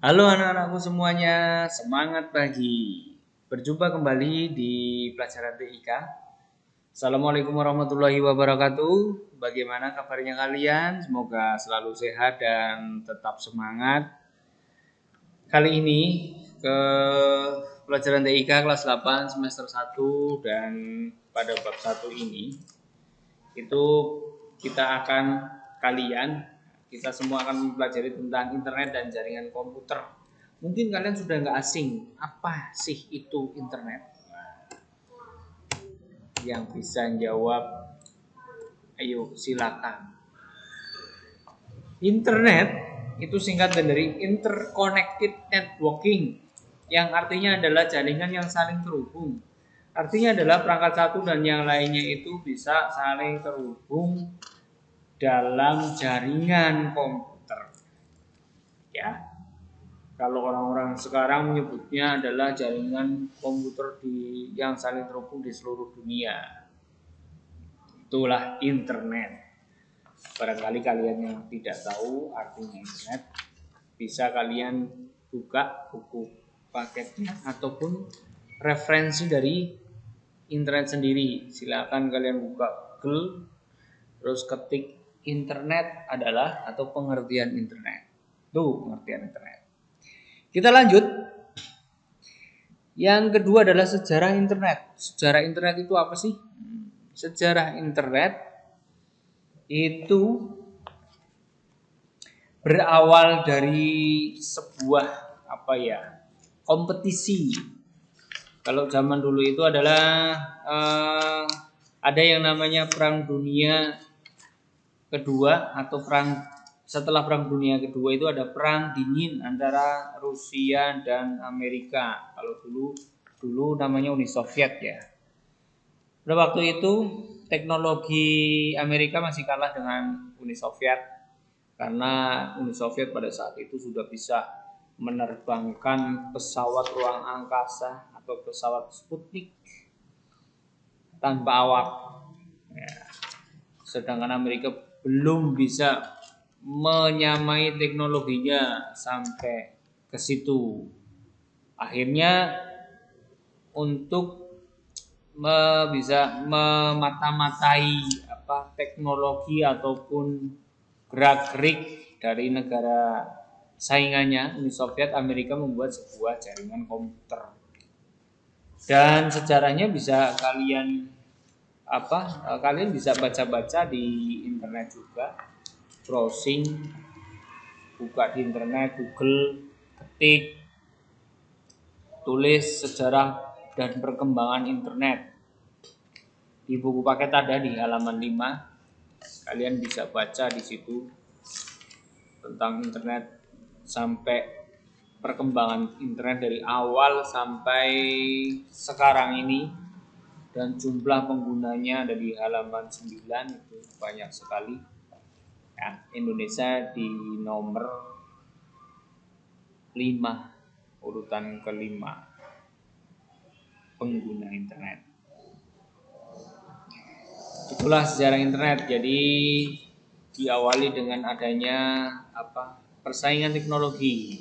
Halo anak-anakku semuanya, semangat pagi. Berjumpa kembali di pelajaran TIK. Assalamualaikum warahmatullahi wabarakatuh. Bagaimana kabarnya kalian? Semoga selalu sehat dan tetap semangat. Kali ini ke pelajaran TIK kelas 8 semester 1 dan pada bab 1 ini itu kita semua akan mempelajari tentang internet dan jaringan komputer. Mungkin kalian sudah nggak asing, apa sih itu internet? Yang bisa jawab, ayo silakan. Internet itu singkatan dari interconnected networking, yang artinya adalah jaringan yang saling terhubung. Artinya adalah perangkat satu dan yang lainnya itu bisa saling terhubung dalam jaringan komputer. Ya, kalau orang-orang sekarang menyebutnya adalah jaringan komputer yang saling terhubung di seluruh dunia. Itulah internet. Barangkali kalian yang tidak tahu artinya internet, bisa kalian buka buku paketnya ataupun referensi dari internet sendiri. Silakan kalian buka Google, terus ketik internet adalah atau pengertian internet. Tuh pengertian internet. Kita lanjut. Yang kedua adalah sejarah internet. Sejarah internet itu apa sih? Sejarah internet itu berawal dari sebuah kompetisi. Kalau zaman dulu itu adalah ada yang namanya Perang Dunia Kedua atau setelah Perang Dunia Kedua itu ada Perang Dingin antara Rusia dan Amerika. Kalau dulu namanya Uni Soviet ya. Pada waktu itu teknologi Amerika masih kalah dengan Uni Soviet karena Uni Soviet pada saat itu sudah bisa menerbangkan pesawat ruang angkasa atau pesawat Sputnik tanpa awak. Ya. Sedangkan Amerika belum bisa menyamai teknologinya sampai ke situ. Akhirnya untuk bisa memata-matai teknologi ataupun gerak-gerik dari negara saingannya Uni Soviet, Amerika membuat sebuah jaringan komputer. Dan sejarahnya bisa kalian bisa baca-baca di internet juga, browsing, buka di internet, Google, ketik, tulis sejarah dan perkembangan internet. Di buku paket ada di halaman 5. Kalian bisa baca di situ tentang internet sampai perkembangan internet dari awal sampai sekarang ini, dan jumlah penggunanya ada di halaman 9, itu banyak sekali. Ya, Indonesia di nomor 5, urutan kelima pengguna internet. Itulah sejarah internet. Jadi diawali dengan adanya persaingan teknologi.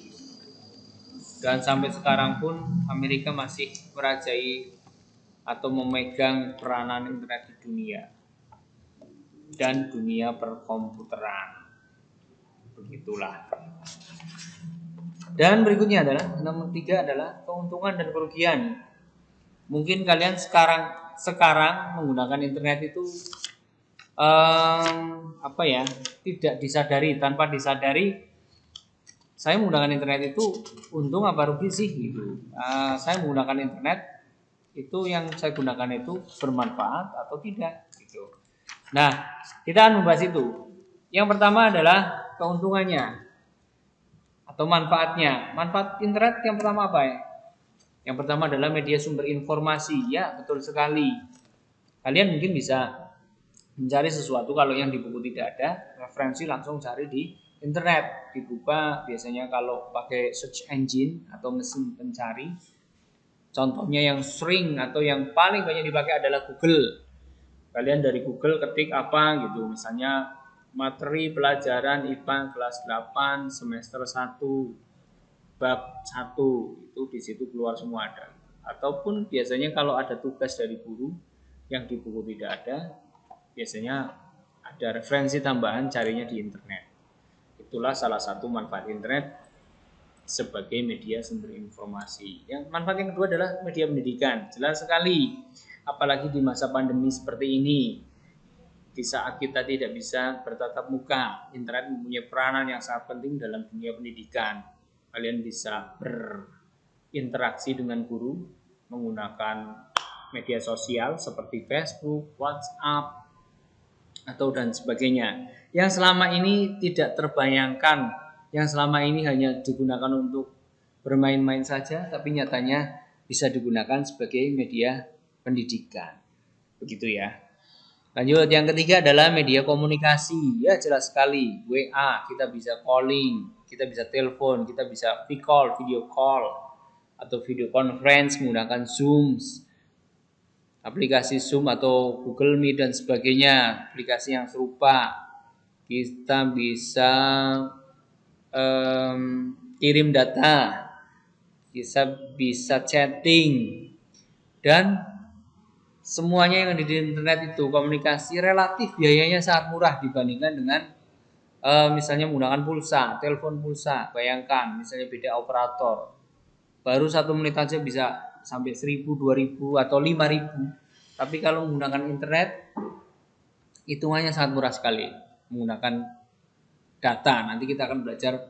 Dan sampai sekarang pun Amerika masih merajai atau memegang peranan internet di dunia dan dunia perkomputeran. Begitulah. Dan berikutnya adalah nomor 3 adalah keuntungan dan kerugian. Mungkin kalian sekarang menggunakan internet itu tidak disadari, tanpa disadari saya menggunakan internet itu untung apa rugi sih gitu. Saya menggunakan internet itu, yang saya gunakan itu bermanfaat atau tidak gitu. Nah, kita akan membahas itu. Yang pertama adalah keuntungannya atau manfaatnya. Manfaat internet yang pertama apa ya? Yang pertama adalah media sumber informasi. Ya, betul sekali. Kalian mungkin bisa mencari sesuatu, kalau yang di buku tidak ada, referensi langsung cari di internet. Dibuka biasanya kalau pakai search engine atau mesin pencari. Contohnya yang sering atau yang paling banyak dipakai adalah Google. Kalian dari Google ketik apa gitu, misalnya materi pelajaran IPA kelas 8 semester 1 bab 1 itu di situ keluar semua ada. Ataupun biasanya kalau ada tugas dari guru yang di buku tidak ada, biasanya ada referensi tambahan carinya di internet. Itulah salah satu manfaat internet sebagai media sumber informasi. Yang manfaat yang kedua adalah media pendidikan. Jelas sekali, apalagi di masa pandemi seperti ini. Di saat kita tidak bisa bertatap muka, internet mempunyai peranan yang sangat penting dalam dunia pendidikan. Kalian bisa berinteraksi dengan guru menggunakan media sosial seperti Facebook, WhatsApp, atau dan sebagainya. Yang selama ini tidak terbayangkan, yang selama ini hanya digunakan untuk bermain-main saja, tapi nyatanya bisa digunakan sebagai media pendidikan. Begitu ya. Lanjut, yang ketiga adalah media komunikasi. Ya jelas sekali, WA, kita bisa calling, kita bisa telepon, kita bisa video call, atau video conference menggunakan Zoom, aplikasi Zoom atau Google Meet dan sebagainya, aplikasi yang serupa. Kita bisa kirim data, kita bisa chatting, dan semuanya yang ada di internet itu komunikasi relatif biayanya sangat murah dibandingkan dengan misalnya menggunakan pulsa, telepon pulsa. Bayangkan misalnya beda operator, baru 1 menit aja bisa sampai 1.000, 2.000 atau 5.000. Tapi kalau menggunakan internet hitungannya sangat murah sekali menggunakan data. Nanti kita akan belajar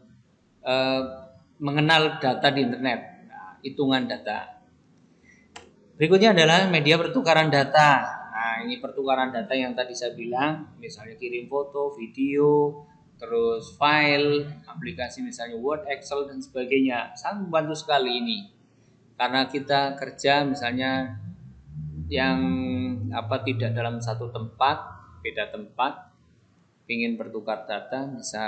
mengenal data di internet, hitungan data. Berikutnya adalah media pertukaran data. Nah, ini pertukaran data yang tadi saya bilang, misalnya kirim foto, video, terus file, aplikasi misalnya Word, Excel dan sebagainya. Sangat membantu sekali ini. Karena kita kerja misalnya yang tidak dalam satu tempat, beda tempat, ingin bertukar data bisa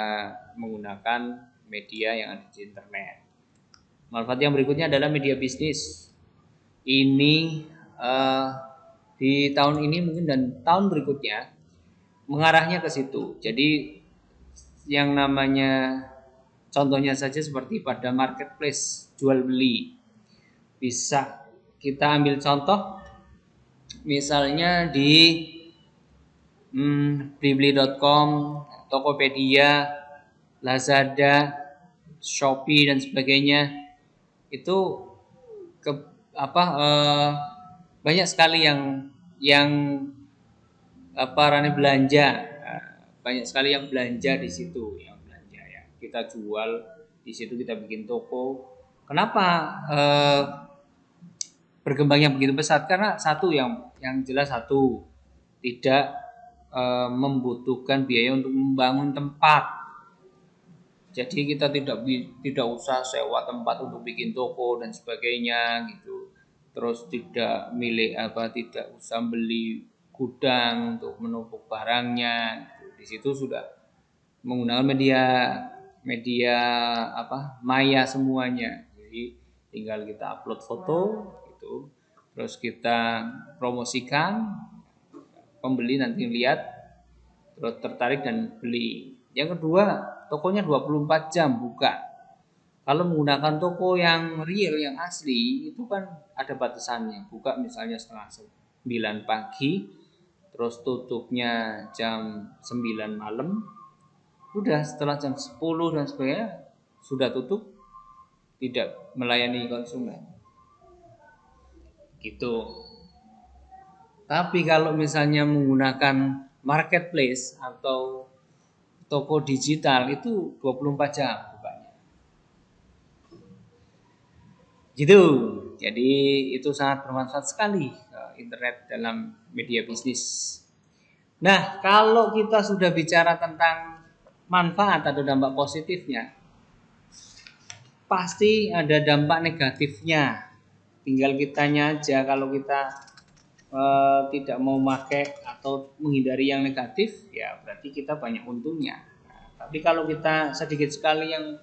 menggunakan media yang ada di internet. Manfaat yang berikutnya adalah media bisnis. Ini di tahun ini mungkin dan tahun berikutnya mengarahnya ke situ. Jadi yang namanya contohnya saja seperti pada marketplace jual beli, bisa kita ambil contoh misalnya di blibli.com, Tokopedia, Lazada, Shopee dan sebagainya. Itu banyak sekali yang belanja, banyak sekali yang belanja di situ, yang belanja ya. Kita jual di situ, kita bikin toko. Kenapa berkembangnya begitu pesat? Karena satu yang jelas tidak membutuhkan biaya untuk membangun tempat. Jadi kita tidak usah sewa tempat untuk bikin toko dan sebagainya gitu. Terus tidak usah beli gudang untuk menumpuk barangnya. Di situ sudah menggunakan media maya semuanya. Jadi tinggal kita upload foto gitu. Terus kita promosikan, pembeli nanti lihat terus tertarik dan beli. Yang kedua, tokonya 24 jam buka. Kalau menggunakan toko yang real, yang asli, itu kan ada batasannya. Buka misalnya setengah 9 pagi, terus tutupnya jam 9 malam. Udah setelah jam 10 dan sebagainya sudah tutup, tidak melayani konsumen. Gitu. Tapi kalau misalnya menggunakan marketplace atau toko digital itu 24 jam bukanya. Gitu. Jadi itu sangat bermanfaat sekali internet dalam media bisnis. Nah, kalau kita sudah bicara tentang manfaat atau dampak positifnya, pasti ada dampak negatifnya. Tinggal kitanya aja kalau kita tidak mau pakai atau menghindari yang negatif, ya berarti kita banyak untungnya. Nah, tapi kalau kita sedikit sekali yang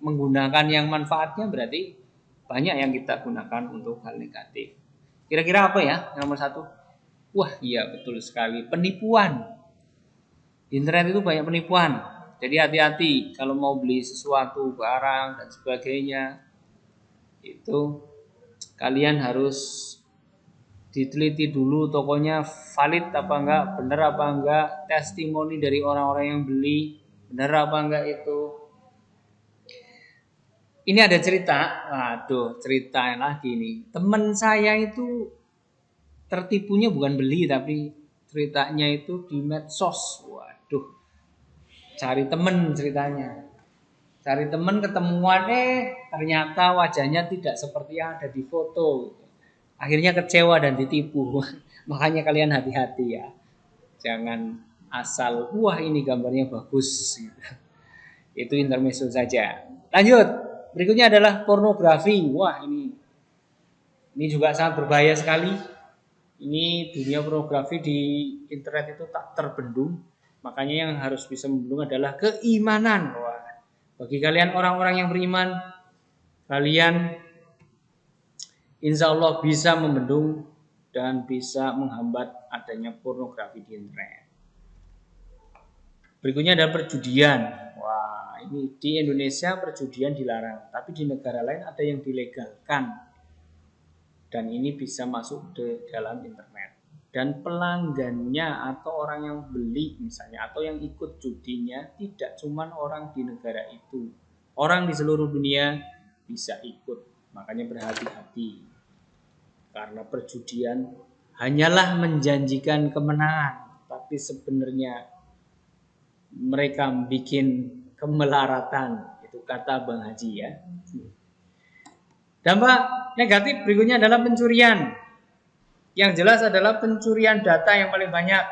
menggunakan yang manfaatnya, berarti banyak yang kita gunakan untuk hal negatif. Kira-kira apa ya? Nomor 1. Wah, iya betul sekali, penipuan. Di internet itu banyak penipuan. Jadi hati-hati kalau mau beli sesuatu, barang dan sebagainya, itu kalian harus diteliti dulu tokonya valid apa enggak, benar apa enggak, testimoni dari orang-orang yang beli, benar apa enggak itu. Ini ada cerita, waduh cerita lagi nih. Teman saya itu tertipunya bukan beli tapi ceritanya itu di medsos. Waduh, cari temen ceritanya. Cari temen ketemuan ternyata wajahnya tidak seperti yang ada di foto. Akhirnya kecewa dan ditipu. Makanya kalian hati-hati ya. Jangan asal wah ini gambarnya bagus gitu. Itu intermezzo saja. Lanjut. Berikutnya adalah pornografi. Wah, ini juga sangat berbahaya sekali. Ini dunia pornografi di internet itu tak terbendung. Makanya yang harus bisa membendung adalah keimanan. Wah, bagi kalian orang-orang yang beriman, kalian insya Allah bisa membendung dan bisa menghambat adanya pornografi di internet. Berikutnya adalah perjudian. Wah, ini di Indonesia perjudian dilarang, tapi di negara lain ada yang dilegalkan. Dan ini bisa masuk ke dalam internet. Dan pelanggannya atau orang yang beli misalnya atau yang ikut judinya tidak cuma orang di negara itu. Orang di seluruh dunia bisa ikut. Makanya berhati-hati. Karena perjudian hanyalah menjanjikan kemenangan, tapi sebenarnya mereka bikin kemelaratan, itu kata Bang Haji ya. Dampak negatif berikutnya adalah pencurian. Yang jelas adalah pencurian data yang paling banyak.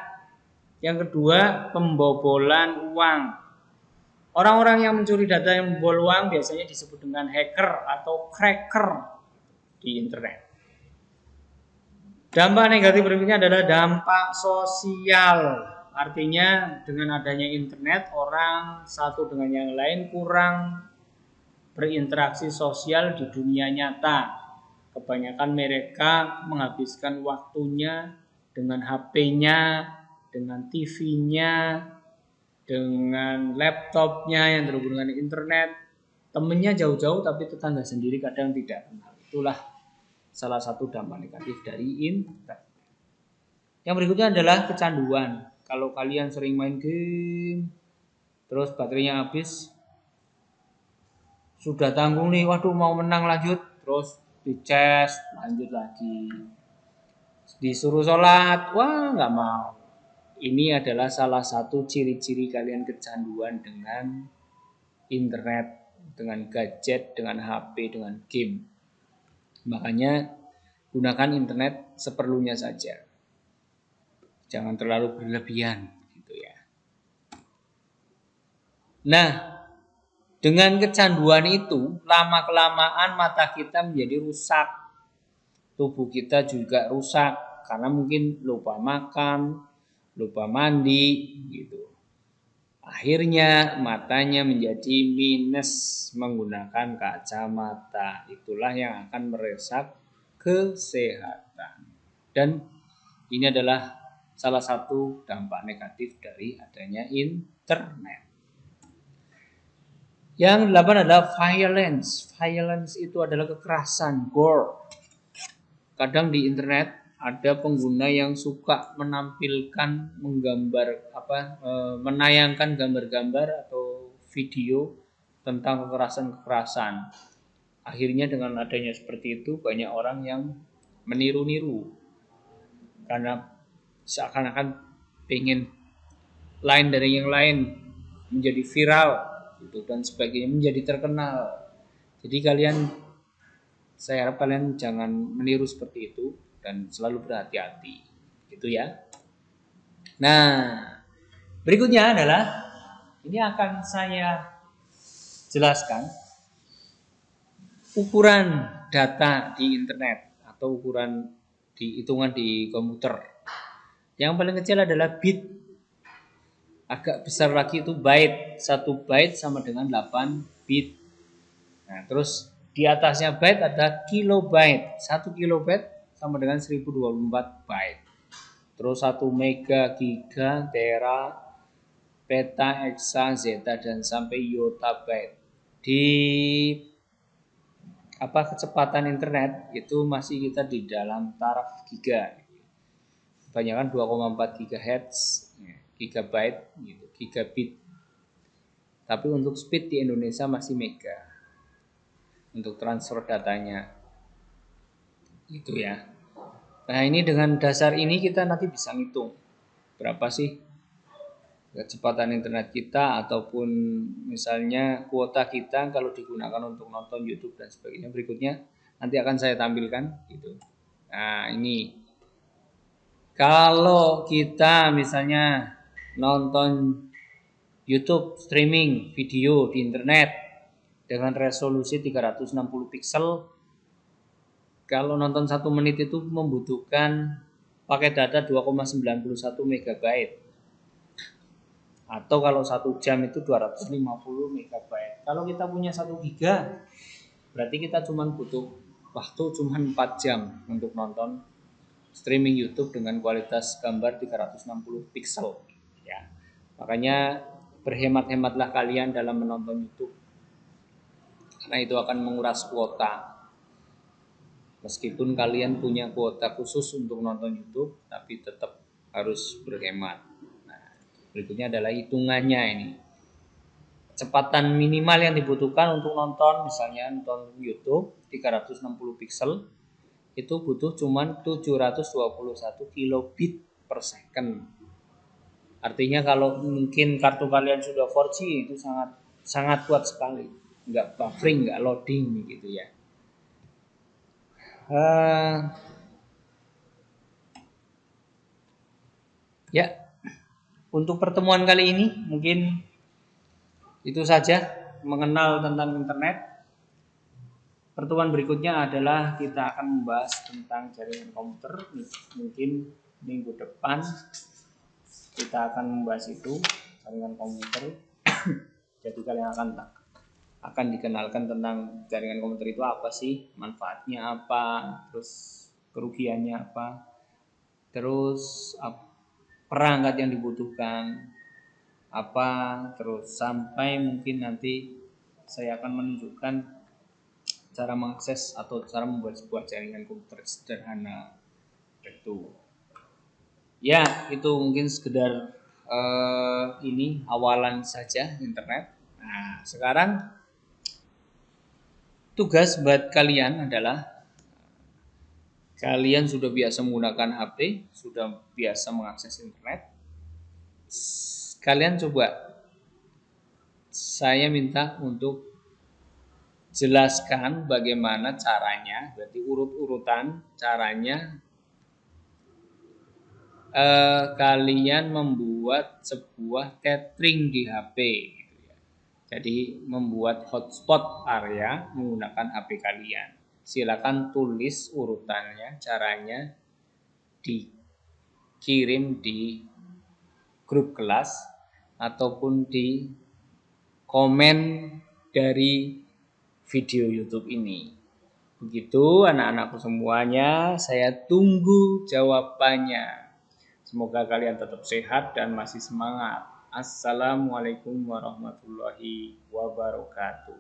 Yang kedua, pembobolan uang. Orang-orang yang mencuri data yang membobol uang biasanya disebut dengan hacker atau cracker di internet. Dampak negatif berikutnya adalah dampak sosial. Artinya dengan adanya internet orang satu dengan yang lain kurang berinteraksi sosial di dunia nyata. Kebanyakan mereka menghabiskan waktunya dengan HP-nya, dengan TV-nya, dengan laptopnya yang terhubung dengan internet. Temennya jauh-jauh tapi tetangga sendiri kadang tidak kenal. Itulah salah satu dampak negatif dari internet. Yang berikutnya adalah kecanduan. Kalau kalian sering main game, terus baterainya habis, sudah tanggung nih, waduh mau menang lanjut, terus dicas, lanjut lagi. Disuruh sholat, wah nggak mau. Ini adalah salah satu ciri-ciri kalian kecanduan dengan internet, dengan gadget, dengan HP, dengan game. Makanya gunakan internet seperlunya saja. Jangan terlalu berlebihan gitu ya. Nah, dengan kecanduan itu lama-kelamaan mata kita menjadi rusak. Tubuh kita juga rusak karena mungkin lupa makan, lupa mandi gitu. Akhirnya matanya menjadi minus menggunakan kacamata. Itulah yang akan merusak kesehatan. Dan ini adalah salah satu dampak negatif dari adanya internet. Yang 8 adalah violence. Violence itu adalah kekerasan, gore. Kadang di internet ada pengguna yang suka menampilkan, menayangkan gambar-gambar atau video tentang kekerasan-kekerasan. Akhirnya dengan adanya seperti itu banyak orang yang meniru-niru karena seakan-akan pengen lain dari yang lain, menjadi viral gitu dan sebagainya, menjadi terkenal. Jadi saya harap kalian jangan meniru seperti itu dan selalu berhati-hati gitu ya. Nah, berikutnya adalah ini akan saya jelaskan ukuran data di internet atau ukuran hitungan di komputer. Yang paling kecil adalah bit. Agak besar lagi itu byte. 1 byte sama dengan 8 bit. Nah, terus di atasnya byte ada kilobyte. 1 kilobyte sama dengan 1024 byte. Terus 1 mega, giga, tera, peta, hexa, zeta, dan sampai iota byte. Di kecepatan internet itu masih kita di dalam taraf giga. Kebanyakan 2,4 GHz, gigabyte gitu, gigabit. Tapi untuk speed di Indonesia masih mega. Untuk transfer datanya. Itu ya. Nah, ini dengan dasar ini kita nanti bisa ngitung berapa sih kecepatan internet kita ataupun misalnya kuota kita kalau digunakan untuk nonton YouTube dan sebagainya. Berikutnya nanti akan saya tampilkan gitu. Nah, ini kalau kita misalnya nonton YouTube streaming video di internet dengan resolusi 360 pixel, kalau nonton 1 menit itu membutuhkan paket data 2,91 MB. Atau kalau 1 jam itu 250 MB. Kalau kita punya 1 giga, berarti kita cuma butuh waktu cuma 4 jam untuk nonton streaming YouTube dengan kualitas gambar 360 pixel. Ya. Makanya berhemat-hematlah kalian dalam menonton YouTube. Karena itu akan menguras kuota. Meskipun kalian punya kuota khusus untuk nonton YouTube, tapi tetap harus berhemat. Berikutnya adalah hitungannya ini. Kecepatan minimal yang dibutuhkan untuk nonton, misalnya nonton YouTube 360 pixel, itu butuh cuma 721 kilobit per second. Artinya kalau mungkin kartu kalian sudah 4G itu sangat kuat sekali. Nggak buffering, nggak loading gitu ya. Ya, untuk pertemuan kali ini mungkin itu saja mengenal tentang internet. Pertemuan berikutnya adalah kita akan membahas tentang jaringan komputer. Mungkin minggu depan kita akan membahas itu, jaringan komputer. Jadi kalian akan dikenalkan tentang jaringan komputer itu apa sih, manfaatnya apa, terus kerugiannya apa, terus perangkat yang dibutuhkan apa, terus sampai mungkin nanti saya akan menunjukkan cara mengakses atau cara membuat sebuah jaringan komputer sederhana itu. Ya, itu mungkin sekedar ini awalan saja internet. Nah, sekarang tugas buat kalian adalah kalian sudah biasa menggunakan HP, sudah biasa mengakses internet. Kalian coba, saya minta untuk jelaskan bagaimana caranya, berarti urut-urutan caranya kalian membuat sebuah tethering di HP. Jadi membuat hotspot area menggunakan HP kalian. Silakan tulis urutannya, caranya dikirim di grup kelas ataupun di komen dari video YouTube ini. Begitu anak-anakku semuanya, saya tunggu jawabannya. Semoga kalian tetap sehat dan masih semangat. Assalamualaikum warahmatullahi wabarakatuh.